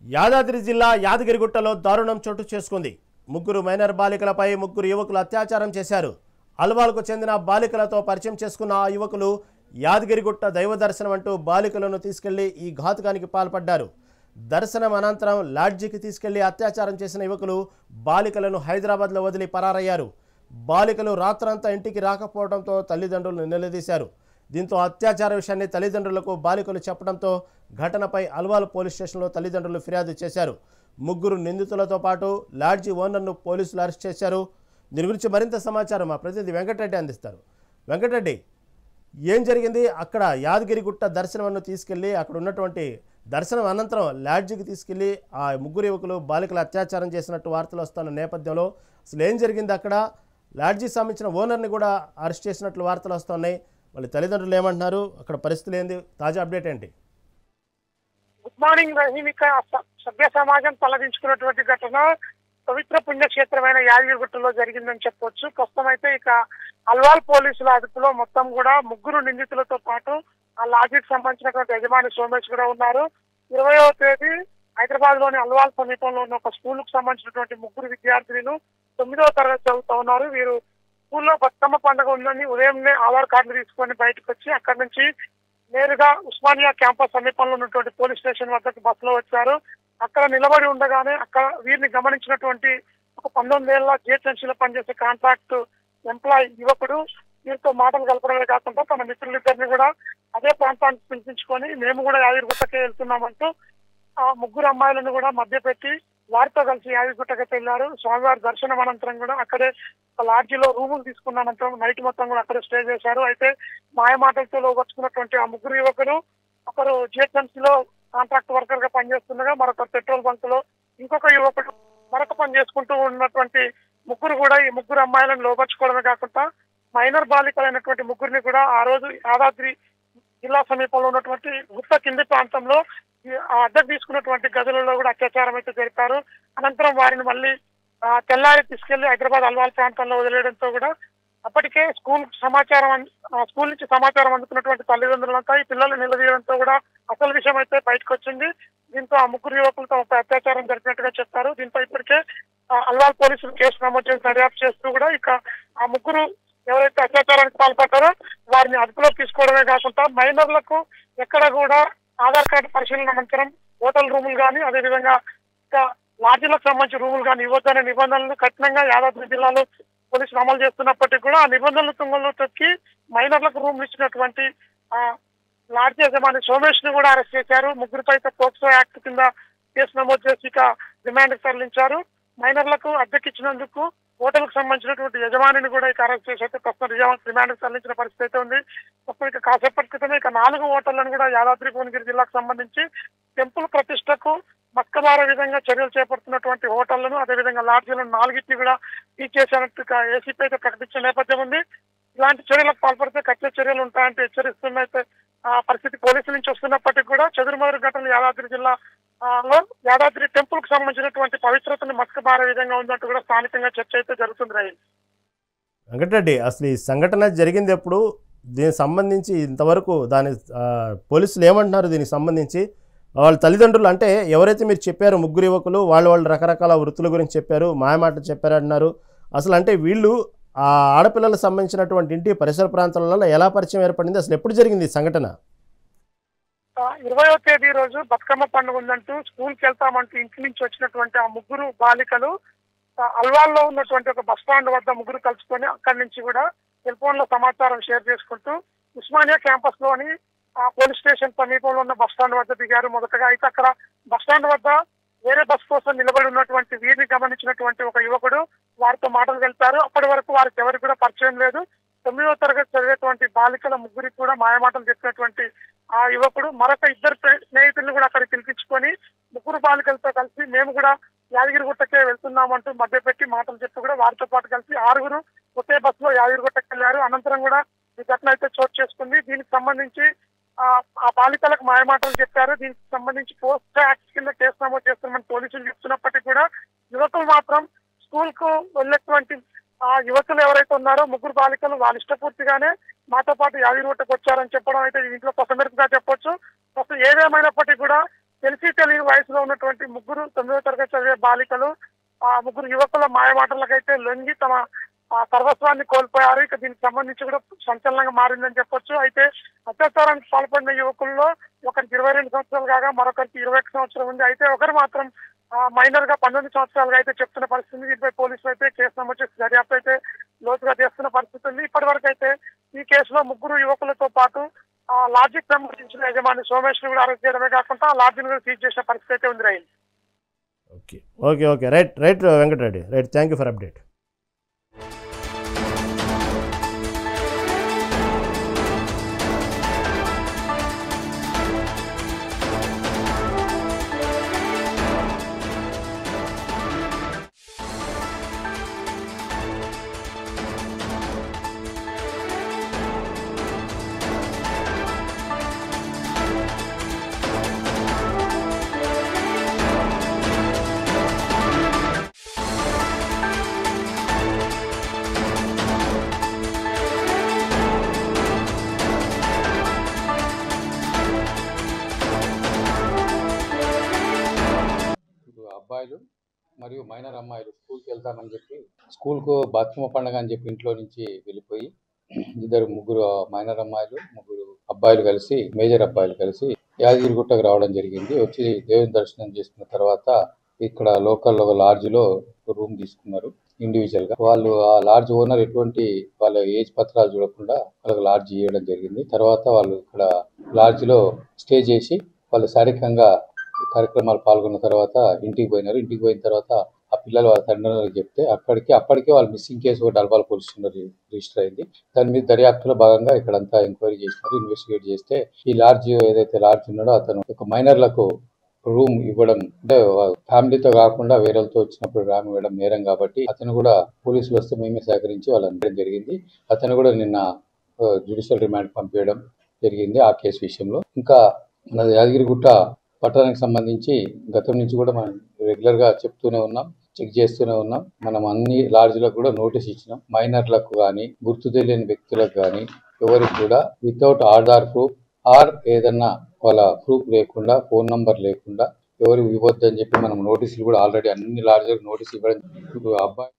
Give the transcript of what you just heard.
యాదాద్రి జిల్లా యాదగిరిగుట్టలో దారుణం చోటు చేసుకుంది. ముగ్గురు మైనర్ బాలికలపై ముగ్గురు యువకులు అత్యాచారం చేశారు. అల్వాల్కు చెందిన బాలికలతో పరిచయం చేసుకున్న ఆ యువకులు యాదగిరిగుట్ట దైవ దర్శనం అంటూ బాలికలను తీసుకెళ్లి ఈ ఘాతుకానికి పాల్పడ్డారు. దర్శనం అనంతరం లాడ్జికి తీసుకెళ్లి అత్యాచారం చేసిన యువకులు బాలికలను హైదరాబాద్లో వదిలి పరారయ్యారు. బాలికలు రాత్రంతా ఇంటికి రాకపోవడంతో తల్లిదండ్రులను నిలదీశారు. దీంతో అత్యాచార విషయాన్ని తల్లిదండ్రులకు బాలికలు చెప్పడంతో ఘటనపై అల్వాల్ పోలీస్ స్టేషన్లో తల్లిదండ్రులు ఫిర్యాదు చేశారు. ముగ్గురు నిందితులతో పాటు లాడ్జి ఓనర్ను పోలీసులు అరెస్ట్ చేశారు. దీని గురించి మరింత సమాచారం మా ప్రతినిధి వెంకటరెడ్డి అందిస్తారు. వెంకటరెడ్డి, ఏం జరిగింది? అక్కడ యాదగిరిగుట్ట దర్శనವನ್ನು తీసుకెళ్లి అక్కడ ఉన్నటువంటి దర్శనం అనంతరం లాడ్జికి తీసుకెళ్లి ఆ ముగ్గురు యువకులు బాలికల అత్యాచారం చేసినట్టు వార్తలు వస్తున్న నేపథ్యంలో అసలు ఏం జరిగింది? అక్కడ లాడ్జికి సంబంధించిన ఓనర్ని కూడా అరెస్ట్ చేసినట్లు వార్తలు వస్తున్నాయి. మళ్ళీ తల్లిదండ్రులు ఏమంటున్నారు? అక్కడ పరిస్థితులు ఏంది? తాజా అప్డేట్ ఏంటి? Good morning Rahim. సభ్య సమాజం తలదించుకున్నటువంటి ఘటన పవిత్ర పుణ్యక్షేత్రమైన యాదగిరిగుట్టలో జరిగిందని చెప్పొచ్చు. ప్రస్తుతం అయితే అల్వాల్ పోలీసుల అదుపులో మొత్తం కూడా ముగ్గురు నిందితులతో పాటు ఆ లాడ్జికి సంబంధించినటువంటి యజమాని సోమేష్ కూడా ఉన్నారు. 20వ తేదీ హైదరాబాద్ లోని అల్వాల్ సమీపంలో ఉన్న ఒక స్కూల్ కు సంబంధించినటువంటి ముగ్గురు విద్యార్థులు 9వ తరగతి చదువుతూ ఉన్నారు. వీరు స్కూల్లో బతుకమ్మ పండుగ ఉందని ఉదయంనే ఆధార్ కార్డులు తీసుకొని బయటకు వచ్చి అక్కడి నుంచి నేరుగా ఉస్మానియా క్యాంపస్ సమీపంలో ఉన్నటువంటి పోలీస్ స్టేషన్ వద్దకు బస్సులో వచ్చారు. అక్కడ నిలబడి ఉండగానే అక్కడ వీరిని గమనించినటువంటి ఒక 19 ఏళ్ల జిహెచ్ఎంసీలో పనిచేసే కాంట్రాక్ట్ ఎంప్లాయీ యువకుడు వీరితో మాటలు కలపడమే కాకుండా తన మిత్రులిద్దరిని కూడా అదే ప్రాంతానికి పిలిపించుకొని మేము కూడా యాదగిరిగుట్టకే వెళ్తున్నామంటూ ఆ ముగ్గురు అమ్మాయిలను కూడా మధ్యపెట్టి వారితో కలిసి యాదగిరిగుట్టకి వెళ్ళారు. స్వామివారి దర్శనం అనంతరం కూడా అక్కడే లాడ్జిలో రూములు తీసుకున్న అనంతరం నైట్ మొత్తం కూడా అక్కడే స్టే చేశారు. అయితే మాయమాటలతో లోపరుచుకున్నటువంటి ఆ ముగ్గురు యువకులు ఒకరు జిహెచ్ఎంసీలో కాంట్రాక్ట్ వర్కర్ గా పనిచేస్తుండగా మరొక పెట్రోల్ బంక్ లో ఇంకొక యువకుడు మరొక పని చేసుకుంటూ ఉన్నటువంటి ముగ్గురు కూడా ఈ ముగ్గురు అమ్మాయిలను లోపరుచుకోవడమే కాకుండా మైనర్ బాలికలైనటువంటి ముగ్గురిని కూడా ఆ రోజు యాదాద్రి జిల్లా సమీపంలో ఉన్నటువంటి గుట్ట కింది ప్రాంతంలో అద్దెకు తీసుకున్నటువంటి గదులలో కూడా అత్యాచారం అయితే జరిపారు. అనంతరం వారిని మళ్ళీ తెల్లారి తీసుకెళ్లి హైదరాబాద్ అల్వాల్ ప్రాంతంలో వదిలేయడంతో కూడా అప్పటికే స్కూల్ నుంచి సమాచారం అందుకున్నటువంటి తల్లిదండ్రులంతా ఈ పిల్లలు నిలదీయడంతో కూడా అసలు విషయం అయితే బయటకు వచ్చింది. దీంతో ఆ ముగ్గురు యువకులతో అత్యాచారం జరిపినట్టుగా చెప్తారు. దీంతో ఇప్పటికే అల్వాల్ పోలీసులు కేసు నమోదు చేసి దర్యాప్తు చేస్తూ కూడా ఆ ముగ్గురు ఎవరైతే అత్యాచారానికి పాల్పడ్డారో వారిని అదుపులోకి తీసుకోవడమే కాకుండా మైనర్లకు ఎక్కడ కూడా ఆధార్ కార్డు పరిశీలన అనంతరం హోటల్ రూములు కానీ అదేవిధంగా ఇంకా లాడ్జీలకు సంబంధించిన రూములు కానీ ఇవ్వద్దనే నిబంధనలు కఠినంగా యాదాద్రి జిల్లాలో పోలీసులు అమలు చేస్తున్నప్పటికీ కూడా ఆ నిబంధనలు తుంగంలో తొక్కి మైనర్లకు రూములు ఇచ్చినటువంటి లాడ్జీ యజమాని సోమేష్ ని కూడా అరెస్ట్ చేశారు. ముగ్గురిపై పోక్సో యాక్ట్ కింద కేసు నమోదు చేసి రిమాండ్ కు తరలించారు. మైనర్లకు అద్దెకిచ్చినందుకు హోటల్ కు సంబంధించినటువంటి యజమానిని కూడా అరెస్ట్ చేసి అయితే ప్రస్తుతం రిమాండ్ కు తరలించిన పరిస్థితి అయితే ఉంది. ప్రస్తుతం కాసేపటి క్రితమే 4 హోటళ్లను కూడా యాదాద్రి భువనగిరి జిల్లాకు సంబంధించి టెంపుల్ ప్రతిష్టకు మస్కబార విధంగా చర్యలు చేపడుతున్నటువంటి హోటళ్లను అదేవిధంగా లాడ్జీలను 4 కూడా తీసేసినట్టు ఏసీపీ అయితే ప్రకటించిన నేపథ్యం ఉంది. ఇలాంటి చర్యలకు పాల్పడితే కఠిన చర్యలు ఉంటాయంటే హెచ్చరిస్తున్న అయితే పరిస్థితి పోలీసుల నుంచి వస్తున్నప్పటికీ కూడా చెదురుమదురు ఘటనలు యాదాద్రి జిల్లా యాదాద్రి టెంపుల్ కు సంబంధించినటువంటి పవిత్రతను మస్కబారే విధంగా ఉందంటూ కూడా స్థానికంగా చర్చ అయితే జరుగుతుంది. రాయి వెంకటరెడ్డి, అసలు ఈ సంఘటన జరిగింది ఎప్పుడు? దీనికి సంబంధించి ఇంతవరకు పోలీసులు ఏమంటున్నారు? దీనికి సంబంధించి వాళ్ళ తల్లిదండ్రులు అంటే ఎవరైతే మీరు చెప్పారో ముగ్గురు యువకులు వాళ్ళు రకరకాల వృత్తుల గురించి చెప్పారు, మాయమాటలు చెప్పారంటున్నారు. అసలు అంటే వీళ్ళు ఆ ఆడపిల్లలకు సంబంధించినటువంటి ఇంటి పరిసర ప్రాంతాలలో ఎలా పరిచయం ఏర్పడింది? అసలు ఎప్పుడు జరిగింది ఈ సంఘటన? 20వ తేదీ రోజు బతుకమ్మ పండుగ ఉందంటూ స్కూల్కి వెళ్తామంటూ ఇంటి నుంచి వచ్చినటువంటి ఆ ముగ్గురు బాలికలు అల్వాల్లో ఉన్నటువంటి ఒక బస్ స్టాండ్ వద్ద ముగ్గురు కలుసుకొని అక్కడి నుంచి కూడా సెల్ ఫోన్ లో సమాచారం షేర్ చేసుకుంటూ ఉస్మానియా క్యాంపస్ లోని పోలీస్ స్టేషన్ సమీపంలో ఉన్న బస్ స్టాండ్ వద్ద దిగారు. మొదటగా అయితే అక్కడ బస్ స్టాండ్ వద్ద వేరే బస్ కోసం నిలబడి ఉన్నటువంటి వీరిని గమనించినటువంటి ఒక యువకుడు వారితో మాటలు కలిపారు. అప్పటి వరకు వారికి ఎవరికి కూడా పరిచయం లేదు. 9వ తరగతి చదివేటువంటి బాలికల ముగ్గురికి కూడా మాయమాటలు చెప్పినటువంటి ఆ యువకుడు మరొక ఇద్దరు స్నేహితులను కూడా అక్కడికి పిలిపించుకొని ముగ్గురు బాలికలతో కలిసి మేము కూడా యాదగిరిగుట్టకే వెళ్తున్నామంటూ మధ్యపెట్టి మాటలు చెప్పి కూడా వారితో పాటు కలిసి 6 ఒకే బస్సులో యాదగిరిగుట్టకి వెళ్ళారు. అనంతరం కూడా ఈ ఘటన అయితే చోటు చేసుకుంది. దీనికి సంబంధించి ఆ బాలికలకు మాయమాటలు చెప్పారు. దీనికి సంబంధించి పోక్సో యాక్ట్ కింద కేసు నమోదు చేస్తామని పోలీసులు చెప్తున్నప్పటికీ కూడా యువకులు మాత్రం స్కూల్ కు వెళ్ళేటువంటి ఆ యువకులు ఎవరైతే ఉన్నారో ముగ్గురు బాలికలు వాళ్ళ ఇష్టపూర్తిగానే మాతో పాటు యాదగిరిగుట్టకు వచ్చారని చెప్పడం అయితే ఇంట్లో కొసమెరుపుగా చెప్పొచ్చు. అసలు ఏదేమైనప్పటికీ కూడా తెలిసి తెలియని వయసులో ఉన్నటువంటి ముగ్గురు 9వ తరగతి చదివే బాలికలు ఆ ముగ్గురు యువకుల మాయమాటలకైతే లొంగి తమ సర్వస్వాన్ని కోల్పోయారు. ఇక దీనికి సంబంధించి కూడా సంచలనంగా మారిందని చెప్పొచ్చు. అయితే అత్యాచారానికి పాల్పడిన యువకుల్లో ఒకరికి 22 సంవత్సరాలు కాగా మరొకరికి 21 సంవత్సరం ఉంది. అయితే ఒకరు మాత్రం మైనర్ గా 19 సంవత్సరాలుగా అయితే చెప్తున్న పరిస్థితి ఉంది. దీనిపై పోలీసులు అయితే కేసు నమోదు చేసి దర్యాప్తు అయితే లోతుగా చేస్తున్న పరిస్థితి ఉంది. ఇప్పటి వరకు అయితే ఈ కేసులో ముగ్గురు యువకులతో పాటు లాడ్జికి సంబంధించిన యజమాని సోమేష్ కూడా అరెస్ట్ చేయడమే కాకుండా లాడ్జిని కూడా సీజ్ చేసిన పరిస్థితి అయితే ఉంది. రాయి okay okay okay right Venkata Reddy right, thank you for update. అబ్బాయిలు మరియు మైనర్ అమ్మాయిలు స్కూల్కి వెళ్తామని చెప్పి స్కూల్కు బతుకమ్మ పండుగ అని చెప్పి ఇంట్లో నుంచి వెళ్ళిపోయి ముగ్గురు మైనర్ అమ్మాయిలు ముగ్గురు అబ్బాయిలు కలిసి మేజర్ అబ్బాయిలు కలిసి యాదగిరిగుట్టకు రావడం జరిగింది. వచ్చి దేవుని దర్శనం చేసుకున్న తర్వాత ఇక్కడ లోకల్ లాడ్జ్లో రూమ్ తీసుకున్నారు ఇండివిజువల్ గా. వాళ్ళు ఆ లాడ్జ్ ఓనర్ ఎటువంటి వాళ్ళ ఏజ్ పత్రాలు చూడకుండా వాళ్ళకి లాడ్జ్ ఇవ్వడం జరిగింది. తర్వాత వాళ్ళు ఇక్కడ లాడ్జ్ లో స్టే చేసి వాళ్ళు శారీరకంగా కార్యక్రమాలు పాల్గొన్న తర్వాత ఇంటికి పోయినారు. ఇంటికి పోయిన తర్వాత ఆ పిల్లలు వాళ్ళ తండ్రులకు చెప్తే అప్పటికే వాళ్ళు మిస్సింగ్ కేసు ఒకటి అల్వాల్ పోలీస్ స్టేషన్లో రిజిస్టర్ అయింది. దాని మీద దర్యాప్తులో భాగంగా ఇక్కడంతా ఎంక్వైరీ చేసినారు. ఇన్వెస్టిగేట్ చేస్తే ఈ లాడ్జ్ ఏదైతే లాడ్జ్ ఉన్నాడో అతను ఒక మైనర్లకు రూమ్ ఇవ్వడం అంటే ఫ్యామిలీతో కాకుండా వేరేతో వచ్చినప్పుడు రామ్ ఇవ్వడం నేరం కాబట్టి అతను కూడా పోలీసులు వస్తే మేమే సహకరించి వాళ్ళని అనడం జరిగింది. అతను కూడా నిన్న జ్యుడిషియల్ రిమాండ్ పంపించడం జరిగింది ఆ కేసు విషయంలో. ఇంకా మన యాదగిరిగుట్ట పట్టణానికి సంబంధించి గతం నుంచి కూడా మనం రెగ్యులర్ గా చెప్తూనే ఉన్నాం, చెక్ చేస్తూనే ఉన్నాం. మనం అన్ని లాడ్జ్లకు కూడా నోటీస్ ఇచ్చినాం. మైనర్లకు కానీ గుర్తు తెలియని వ్యక్తులకు కానీ ఎవరికి కూడా వితౌట్ ఆధార్ ప్రూఫ్ ఆర్ ఏదన్నా వాళ్ళ ప్రూఫ్ లేకుండా ఫోన్ నంబర్ లేకుండా ఎవరు ఇవ్వద్దు అని చెప్పి మనం నోటీసులు కూడా ఆల్రెడీ అన్ని లాడ్జ్లకు నోటీస్ ఇవ్వడం. అబ్బాయి